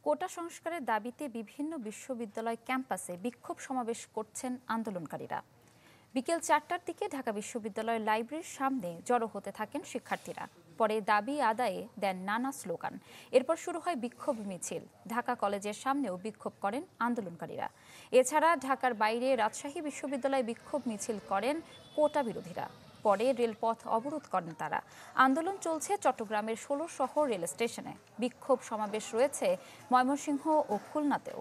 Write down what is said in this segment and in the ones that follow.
কোটা সংস্কারের দাবিতে বিভিন্ন বিশ্ববিদ্যালয় ক্যাম্পাসে বিক্ষোভ সমাবেশ করছেন আন্দোলনকারীরা। বিকেল 4টার দিকে ঢাকা বিশ্ববিদ্যালয়ের লাইব্রেরির সামনে জড়ো হতে থাকেন শিক্ষার্থীরা। পরে দাবি আদায়ে দেন নানা স্লোগান। এরপর শুরু হয় বিক্ষোভ মিছিল। ঢাকা কলেজের সামনেও বিক্ষোভ করেন আন্দোলনকারীরা। এছাড়া ঢাকার বাইরে রাজশাহী বিশ্ববিদ্যালয়ে বিক্ষোভ মিছিল করেন কোটা বিরোধীরা। পরে রেলপথ অবরোধ করেন তারা। আন্দোলন চলছে চট্টগ্রামের ১৬ শহর রেল স্টেশনে। বিক্ষোভ সমাবেশ রয়েছে ময়মনসিংহ ও খুলনাতেও।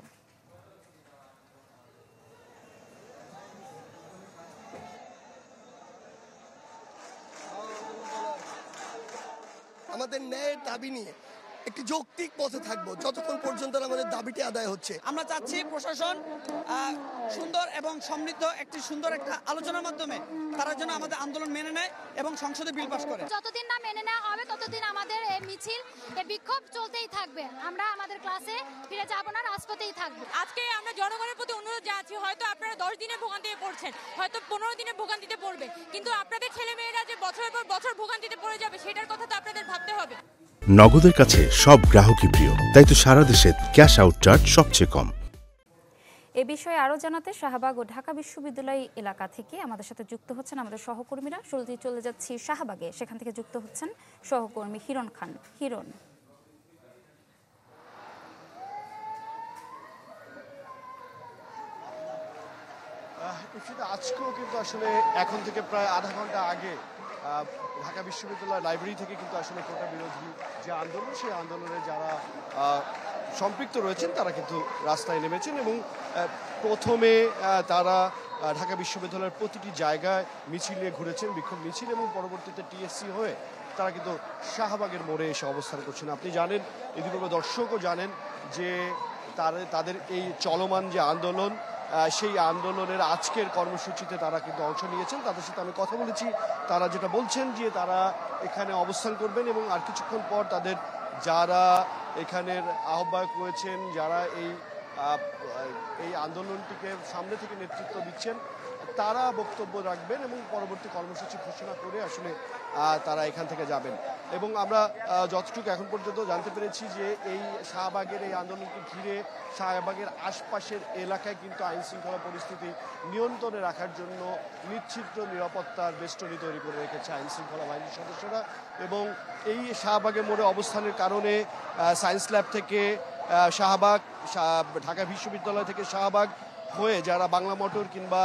আমাদের ন্যায়ের দাবি নিয়ে একটি যৌক্তিক পথে থাকবো যতক্ষণ পর্যন্ত আমাদের দাবিটি আদায় হচ্ছে। আমরা চাচ্ছি প্রশাসন সুন্দর এবং সমৃদ্ধ একটি আলোচনার মাধ্যমে তারা যেন আমাদের আন্দোলন মেনে নেয় এবং সংসদে বিল পাস করে। যতদিন না মেনে নেওয়া হবে ততদিন আমাদের এই মিছিল এই বিক্ষোভ চলতেই থাকবে। আমরা আমাদের ক্লাসে ফিরে যাব না, রাজপথেই থাকবো। আজকে আমরা জনগণের প্রতি অনুরোধ জানাচ্ছি, হয়তো আপনারা 10 দিনের ভোগান্তিতে পড়ছেন, হয়তো 15 দিনের ভোগান্তিতে পড়বে, কিন্তু আপনাদের ছেলেমেয়েরা যে বছরের পর বছর ভোগান্তিতে পড়ে যাবে সেটার কথা তো আপনাদের ভাবতে হবে। নগদের কাছে সব গ্রাহকই প্রিয়, তাই তো সারা দেশে ক্যাশ আউট চার্জ সবচেয়ে কম। এ বিষয়ে আরও জানাতে শাহবাগ ও ঢাকা বিশ্ববিদ্যালয় এলাকা থেকে আমাদের সাথে যুক্ত হচ্ছেন আমাদের সহকর্মীরা। শুরুতেই চলে যাচ্ছি শাহবাগে, সেখান থেকে যুক্ত হচ্ছেন সহকর্মী হিরণ খান। হিরণ, আজকেও কিন্তু আসলে এখন থেকে প্রায় আধা ঘন্টা আগে ঢাকা বিশ্ববিদ্যালয় লাইব্রেরি থেকে কিন্তু আসলে কোটা বিরোধী যে আন্দোলন, সেই আন্দোলনে যারা সম্পৃক্ত রয়েছেন তারা কিন্তু রাস্তায় নেমেছেন এবং প্রথমে তারা ঢাকা বিশ্ববিদ্যালয়ের প্রতিটি জায়গায় মিছিল নিয়ে ঘুরেছেন, বিক্ষোভ মিছিল, এবং পরবর্তীতে টিএসসি হয়ে তারা কিন্তু শাহবাগের মোড়ে এসে অবস্থান করছেন। আপনি জানেন, ইতিপূর্বে দর্শকও জানেন যে তাদের এই চলমান যে আন্দোলন, সেই আন্দোলনের আজকের কর্মসূচিতে তারা কিন্তু অংশ নিয়েছেন। তাদের সাথে আমি কথা বলেছি, তারা যেটা বলছেন যে তারা এখানে অবস্থান করবেন এবং আর কিছুক্ষণ পর তাদের যারা এখানের আহ্বায়ক রয়েছেন, যারা এই আন্দোলনটিকে সামনে থেকে নেতৃত্ব দিচ্ছেন, তারা বক্তব্য রাখবেন এবং পরবর্তী কর্মসূচি ঘোষণা করে আসলে তারা এখান থেকে যাবেন। এবং আমরা যতটুকু এখন পর্যন্ত জানতে পেরেছি যে এই শাহবাগের এই আন্দোলনকে ঘিরে শাহবাগের আশপাশের এলাকায় কিন্তু আইন শৃঙ্খলা পরিস্থিতি নিয়ন্ত্রণে রাখার জন্য নিশ্চিত নিরাপত্তার বেষ্টনী তৈরি করে রেখেছে আইন শৃঙ্খলা বাহিনীর সদস্যরা। এবং এই শাহবাগের মোড়ে অবস্থানের কারণে সায়েন্স ল্যাব থেকে শাহবাগ, ঢাকা বিশ্ববিদ্যালয় থেকে শাহবাগ হয়ে যারা বাংলা মোটর কিংবা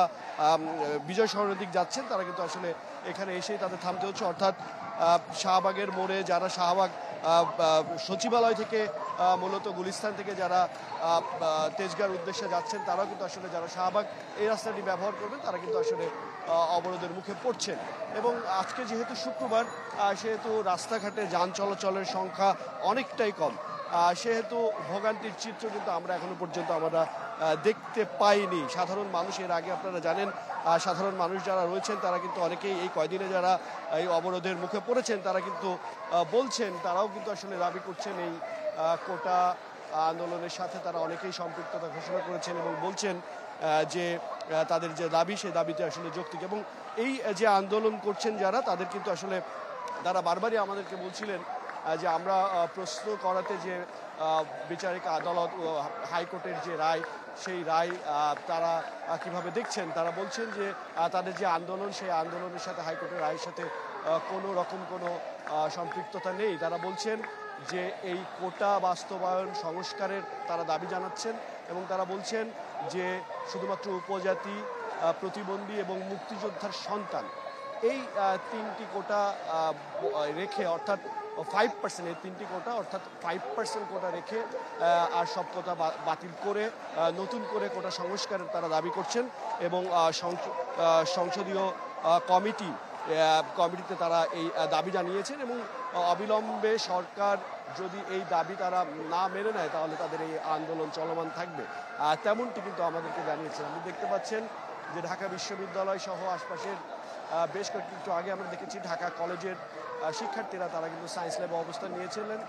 বিজয় শহরের দিক যাচ্ছেন তারা কিন্তু আসলে এখানে এসেই তাদের থামতে হচ্ছে। অর্থাৎ শাহবাগের মোড়ে যারা শাহবাগ সচিবালয় থেকে মূলত গুলিস্তান থেকে যারা তেজগাঁর উদ্দেশ্যে যাচ্ছেন, তারাও কিন্তু আসলে যারা শাহবাগ এই রাস্তাটি ব্যবহার করবেন তারা কিন্তু আসলে অবরোধের মুখে পড়ছেন। এবং আজকে যেহেতু শুক্রবার, সেহেতু রাস্তাঘাটে যান চলাচলের সংখ্যা অনেকটাই কম, সেহেতু ভোগান্তির চিত্র কিন্তু আমরা এখনো পর্যন্ত আমরা দেখতে পাইনি। সাধারণ মানুষ, এর আগে আপনারা জানেন, সাধারণ মানুষ যারা রয়েছেন তারা কিন্তু অনেকেই এই কয়দিনে যারা এই অবরোধের মুখে পড়েছেন তারা কিন্তু বলছেন, তারাও কিন্তু আসলে দাবি করছেন এই কোটা আন্দোলনের সাথে তারা অনেকেই সম্পৃক্ততা ঘোষণা করেছেন এবং বলছেন যে তাদের যে দাবি, সেই দাবিতে আসলে যৌক্তিক। এবং এই যে আন্দোলন করছেন যারা, তাদের কিন্তু আসলে তারা বারবারই আমাদেরকে বলছিলেন যে আমরা প্রশ্ন করাতে যে বিচারিক আদালত ও হাইকোর্টের যে রায়, সেই রায় তারা কিভাবে দেখছেন। তারা বলছেন যে তাদের যে আন্দোলন, সেই আন্দোলনের সাথে হাইকোর্টের রায়ের সাথে কোনো রকম কোনো সম্পৃক্ততা নেই। তারা বলছেন যে এই কোটা বাস্তবায়ন সংস্কারের তারা দাবি জানাচ্ছেন এবং তারা বলছেন যে শুধুমাত্র উপজাতি, প্রতিবন্ধী এবং মুক্তিযোদ্ধার সন্তান, এই তিনটি কোটা রেখে, অর্থাৎ 5%, এই তিনটি কোটা অর্থাৎ 5% কোটা রেখে আর সব কোটা বাতিল করে নতুন করে কোটা সংস্কারের তারা দাবি করছেন। এবং সংসদীয় কমিটিতে তারা এই দাবি জানিয়েছেন এবং অবিলম্বে সরকার যদি এই দাবি তারা না মেনে নেয় তাহলে তাদের এই আন্দোলন চলমান থাকবে, তেমনটি কিন্তু আমাদেরকে জানিয়েছেন। আপনি দেখতে পাচ্ছেন যে ঢাকা বিশ্ববিদ্যালয় সহ আশপাশের বেশ কয়েকটু আগে আমরা দেখেছি ঢাকা কলেজের শিক্ষার্থীরা তারা কিন্তু সায়েন্স ল্যাবে অবস্থান নিয়েছিলেন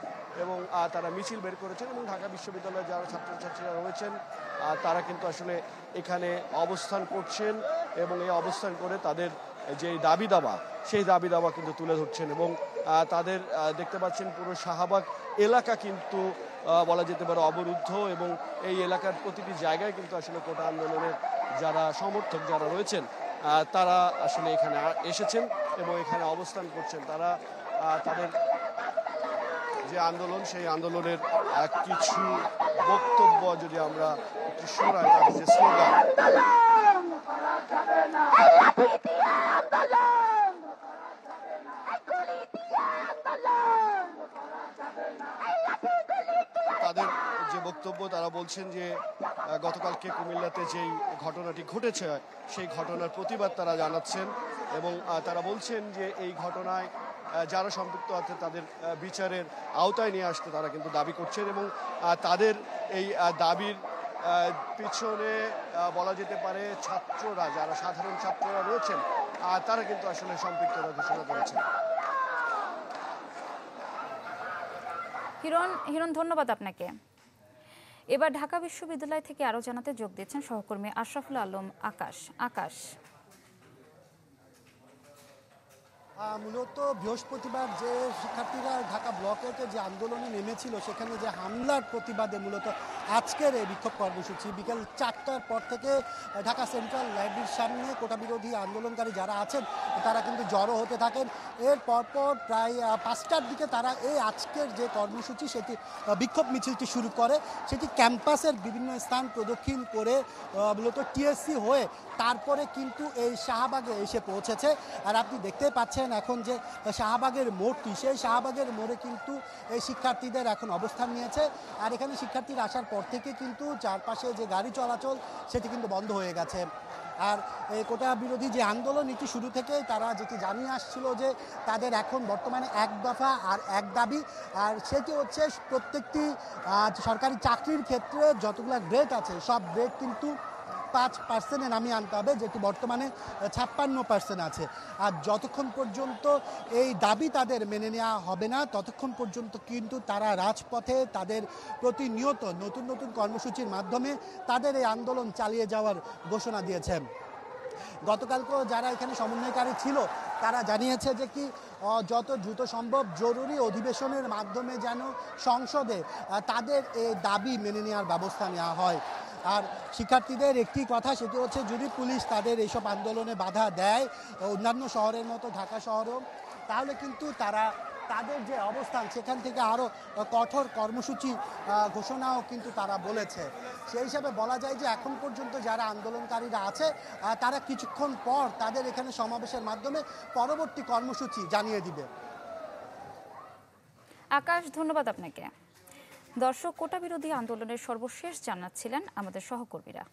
এবং তারা মিছিল বের করেছেন। এবং ঢাকা বিশ্ববিদ্যালয়ের যারা ছাত্রছাত্রীরা রয়েছেন তারা কিন্তু আসলে এখানে অবস্থান করছেন এবং এই অবস্থান করে তাদের যে দাবি দাবা, সেই দাবি দাবা কিন্তু তুলে ধরছেন। এবং তাদের দেখতে পাচ্ছেন পুরো শাহবাগ এলাকা কিন্তু বলা যেতে পারে অবরুদ্ধ, এবং এই এলাকার প্রতিটি জায়গায় কিন্তু আসলে কোটা আন্দোলনের যারা সমর্থক যারা রয়েছেন তারা আসলে এখানে এসেছেন এবং এখানে অবস্থান করছেন। তারা তাদের যে আন্দোলন সেই আন্দোলনের কিছু বক্তব্য যদি আমরা একটু শোনাই, তাদের যে স্লোগান তাদের যে বক্তব্য, তারা বলছেন যে গতকালকে কুমিল্লাতে যেই ঘটনাটি ঘটেছে সেই ঘটনার প্রতিবাদ তারা জানাচ্ছেন এবং তারা বলছেন যে এই ঘটনায় যারা সম্পৃক্ত আছে তাদের বিচারের আওতায় নিয়ে আসতে তারা কিন্তু দাবি করছেন এবং তাদের এই দাবির পিছনে বলা যেতে পারে ছাত্ররা, যারা সাধারণ ছাত্ররা রয়েছেন তারা কিন্তু আসলে সম্পৃক্ততা ঘোষণা করেছেন। হিরণ, ধন্যবাদ আপনাকে। এবার ঢাকা বিশ্ববিদ্যালয় থেকে আরো জানাতে যোগ দিচ্ছেন সহকর্মী আশরাফুল আলম আকাশ। মূলত বৃহস্পতিবার যে শিক্ষার্থীরা ঢাকা ব্লকেতে যে আন্দোলনে নেমেছিল সেখানে যে হামলার প্রতিবাদে মূলত আজকের এই বিক্ষোভ কর্মসূচি বিকেল 4টার পর থেকে ঢাকা সেন্ট্রাল লাইব্রেরির সামনে কোটা বিরোধী আন্দোলনকারী যারা আছেন তারা কিন্তু জড়ো হতে থাকেন। এর পরপর প্রায় 5টার দিকে তারা এই আজকের যে কর্মসূচি সেটি বিক্ষোভ মিছিলটি শুরু করে। সেটি ক্যাম্পাসের বিভিন্ন স্থান প্রদক্ষিণ করে মূলত টিএসসি হয়ে তারপরে কিন্তু এই শাহবাগে এসে পৌঁছেছে। আর আপনি দেখতে পাচ্ছেন এখন যে শাহবাগের মোড়টি, সেই শাহবাগের মোড়ে কিন্তু এই শিক্ষার্থীদের এখন অবস্থান নিয়েছে। আর এখানে শিক্ষার্থীরা আসার পর থেকে কিন্তু চারপাশে যে গাড়ি চলাচল সেটি কিন্তু বন্ধ হয়ে গেছে। আর এই কোটা বিরোধী যে আন্দোলন এটি শুরু থেকে তারা যেটি জানিয়ে আসছিল যে তাদের এখন বর্তমানে এক দফা আর এক দাবি, আর সেটি হচ্ছে প্রত্যেকটি সরকারি চাকরির ক্ষেত্রে যতগুলো গ্রেড আছে সব গ্রেড কিন্তু 5% নামিয়ে আনতে হবে, যেটি বর্তমানে 56% আছে। আর যতক্ষণ পর্যন্ত এই দাবি তাদের মেনে নেওয়া হবে না ততক্ষণ পর্যন্ত কিন্তু তারা রাজপথে তাদের প্রতিনিয়ত নতুন নতুন কর্মসূচির মাধ্যমে তাদের এই আন্দোলন চালিয়ে যাওয়ার ঘোষণা দিয়েছেন। গতকালকেও যারা এখানে সমন্বয়কারী ছিল তারা জানিয়েছে যে কি যত দ্রুত সম্ভব জরুরি অধিবেশনের মাধ্যমে যেন সংসদে তাদের এই দাবি মেনে নেওয়ার ব্যবস্থা নেওয়া হয়। আর শিক্ষার্থীদের একটি কথা, সেটি হচ্ছে যদি পুলিশ তাদের এইসব আন্দোলনে বাধা দেয় অন্যান্য শহরের মতো ঢাকা শহরও, তাহলে কিন্তু তারা তাদের যে অবস্থান সেখান থেকে আরও কঠোর কর্মসূচি ঘোষণাও কিন্তু তারা বলেছে। সেই হিসাবে বলা যায় যে এখন পর্যন্ত যারা আন্দোলনকারীরা আছে তারা কিছুক্ষণ পর তাদের এখানে সমাবেশের মাধ্যমে পরবর্তী কর্মসূচি জানিয়ে দিবে। আকাশ, ধন্যবাদ আপনাকে। দর্শক, কোটা বিরোধী আন্দোলনের সর্বশেষ জানাচ্ছিলেন আমাদের সহকর্মীরা।